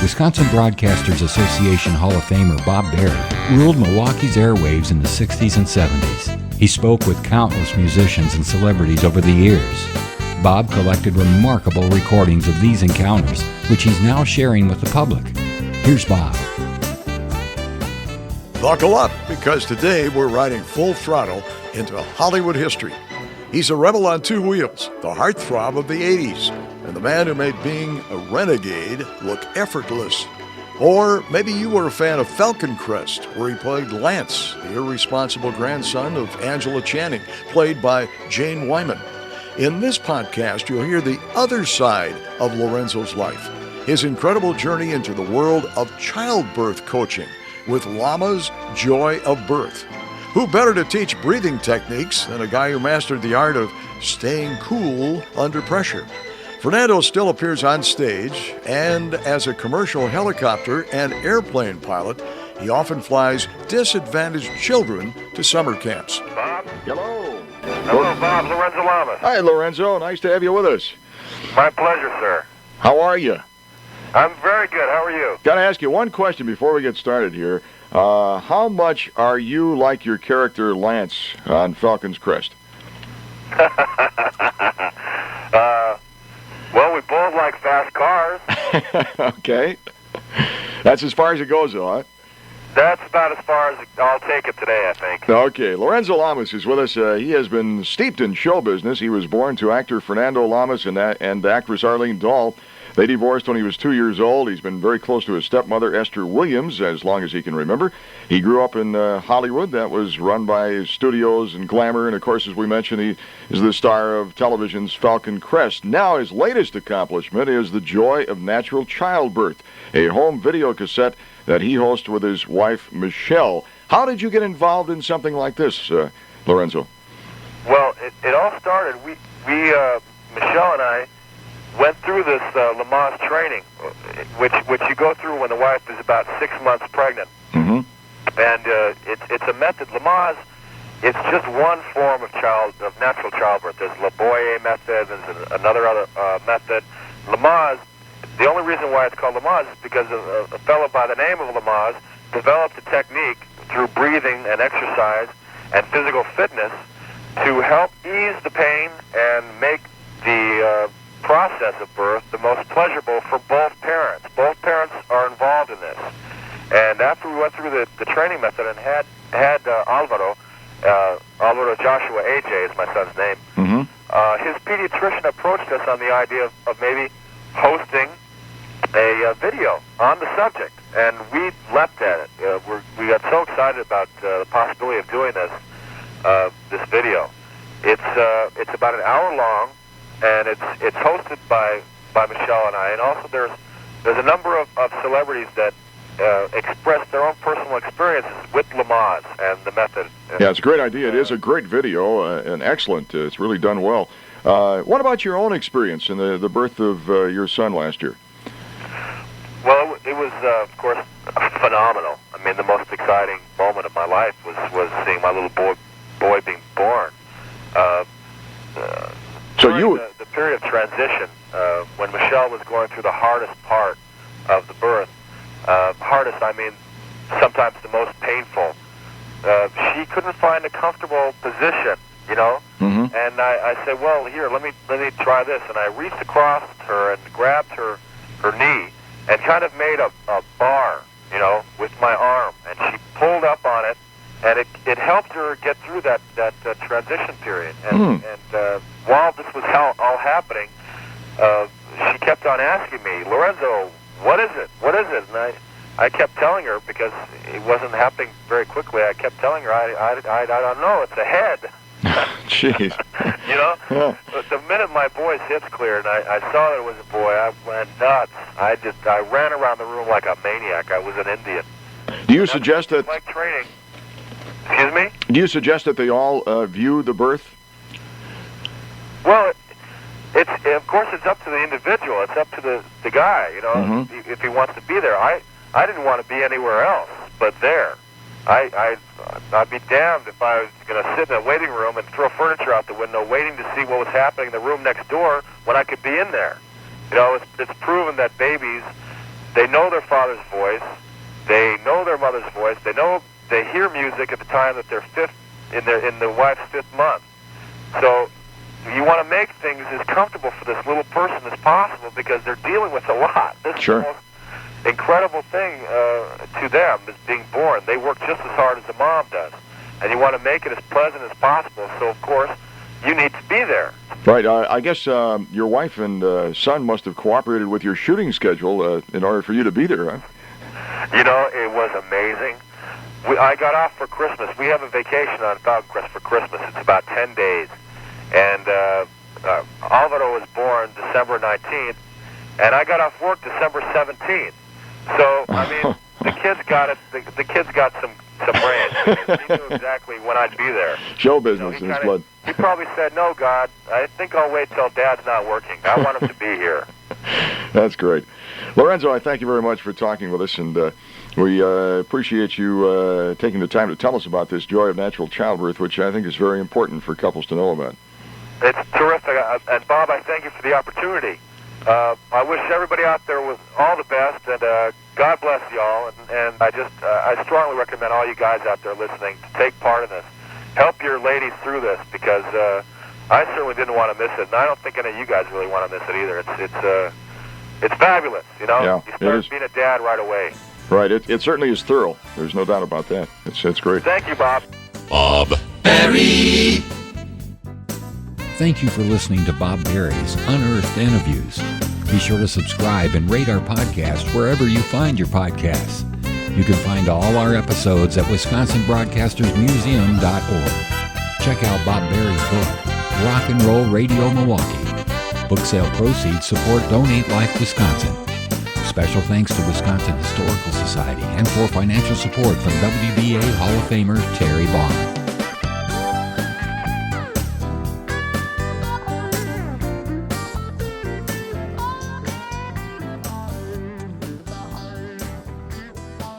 Wisconsin Broadcasters Association Hall of Famer Bob Berry ruled Milwaukee's airwaves in the 60s and 70s. He spoke with countless musicians and celebrities over the years. Bob collected remarkable recordings of these encounters, which he's now sharing with the public. Here's Bob. Buckle up, because today we're riding full throttle into Hollywood history. He's a rebel on two wheels, the heartthrob of the 80s, and the man who made being a renegade look effortless. Or maybe you were a fan of Falcon Crest, where he played Lance, the irresponsible grandson of Angela Channing, played by Jane Wyman. In this podcast, you'll hear the other side of Lorenzo's life, his incredible journey into the world of childbirth coaching with Lamas Joy of Birth. Who better to teach breathing techniques than a guy who mastered the art of staying cool under pressure? Fernando still appears on stage, and as a commercial helicopter and airplane pilot, he often flies disadvantaged children to summer camps. Bob? Hello. Hello, Bob. Lorenzo Lamas. Hi, Lorenzo. Nice to have you with us. My pleasure, sir. How are you? I'm very good. How are you? Got to ask you one question before we get started here. How much are you like your character Lance on Falcon's Crest? Well, we both like fast cars. Okay. That's as far as it goes, though, huh? That's about as far as I'll take it today, I think. Okay. Lorenzo Lamas is with us. He has been steeped in show business. He was born to actor Fernando Lamas and actress Arlene Dahl. They divorced when he was 2 years old. He's been very close to his stepmother, Esther Williams, as long as he can remember. He grew up in Hollywood. That was run by studios and glamour. And, of course, as we mentioned, he is the star of television's Falcon Crest. Now his latest accomplishment is The Joy of Natural Childbirth, a home video cassette that he hosts with his wife, Michelle. How did you get involved in something like this, Lorenzo? Well, it all started. We Michelle and I went through this Lamas training, which you go through when the wife is about 6 months pregnant. Mm-hmm. And it's a method. Lamas, it's just one form of natural childbirth. There's La Boyer method. There's another method. Lamas. The only reason why it's called Lamas is because a fellow by the name of Lamas developed a technique through breathing and exercise and physical fitness to help ease the pain and make the process of birth the most pleasurable for both parents. Both parents are involved in this. And after we went through the training method and had Alvaro Joshua AJ is my son's name, his pediatrician approached us on the idea of maybe hosting a video on the subject, and we leapt at it. We got so excited about the possibility of doing this video. It's about an hour long, and it's hosted by Michelle and I, and also there's a number of celebrities that express their own personal experiences with Lamas and the method. Yeah, it's a great idea. It is a great video, and excellent. It's really done well. What about your own experience in the birth of your son last year? Well, it was, of course, phenomenal. I mean, the most exciting moment of my life was seeing my little boy being born. During the period of transition, when Michelle was going through the hardest part of the birth, hardest, I mean, sometimes the most painful, she couldn't find a comfortable position, you know? Mm-hmm. And I said, well, here, let me try this. And I reached across her and grabbed her knee and kind of made a bar, you know, with my arm. And she pulled up on it, and it helped her get through that transition period. And while this was all happening, she kept on asking me, Lorenzo, what is it? What is it? And I kept telling her, because it wasn't happening very quickly, I kept telling her, I don't know, it's a head. Jeez. You know? Yeah. But the minute my boy's hips cleared and I saw that it was a boy, I went nuts. I ran around the room like a maniac. I was an Indian. Do you suggest that... Like training. Excuse me? Do you suggest that they all view the birth? Well, of course, it's up to the individual. It's up to the guy, you know, if he wants to be there. I didn't want to be anywhere else but there. I'd be damned if I was going to sit in a waiting room and throw furniture out the window waiting to see what was happening in the room next door when I could be in there. You know, it's proven that babies they know their father's voice, they know their mother's voice, they hear music at the time that they're in the wife's 5th month. So you want to make things as comfortable for this little person as possible because they're dealing with a lot. This Sure. is the most incredible thing to them is being born. They work just as hard as the mom does, and you want to make it as pleasant as possible. So of course, you need to be there. Right. I guess your wife and son must have cooperated with your shooting schedule in order for you to be there, huh? You know, it was amazing. I got off for Christmas. We have a vacation on Falcon Crest for Christmas. It's about 10 days. And Alvaro was born December 19th, and I got off work December 17th. So, I mean, the kids got it. The kids got some brains. He knew exactly when I'd be there. Show business in his blood. He probably said, "No, God, I think I'll wait till Dad's not working. I want him to be here." That's great. Lorenzo, I thank you very much for talking with us, and we appreciate you taking the time to tell us about this joy of natural childbirth, which I think is very important for couples to know about. It's terrific. And Bob, I thank you for the opportunity. I wish everybody out there was all the best, and God bless y'all. And I strongly recommend all you guys out there listening to take part in this. Help your ladies through this, because I certainly didn't want to miss it, and I don't think any of you guys really want to miss it either. It's fabulous, you know. Yeah, you start being a dad right away. Right. It certainly is thorough. There's no doubt about that. It's great. Thank you, Bob. Bob Berry. Thank you for listening to Bob Berry's Unearthed Interviews. Be sure to subscribe and rate our podcast wherever you find your podcasts. You can find all our episodes at WisconsinBroadcastersMuseum.org. Check out Bob Berry's book, Rock and Roll Radio Milwaukee. Book sale proceeds support Donate Life Wisconsin. Special thanks to Wisconsin Historical Society and for financial support from WBA Hall of Famer Terry Vaughn.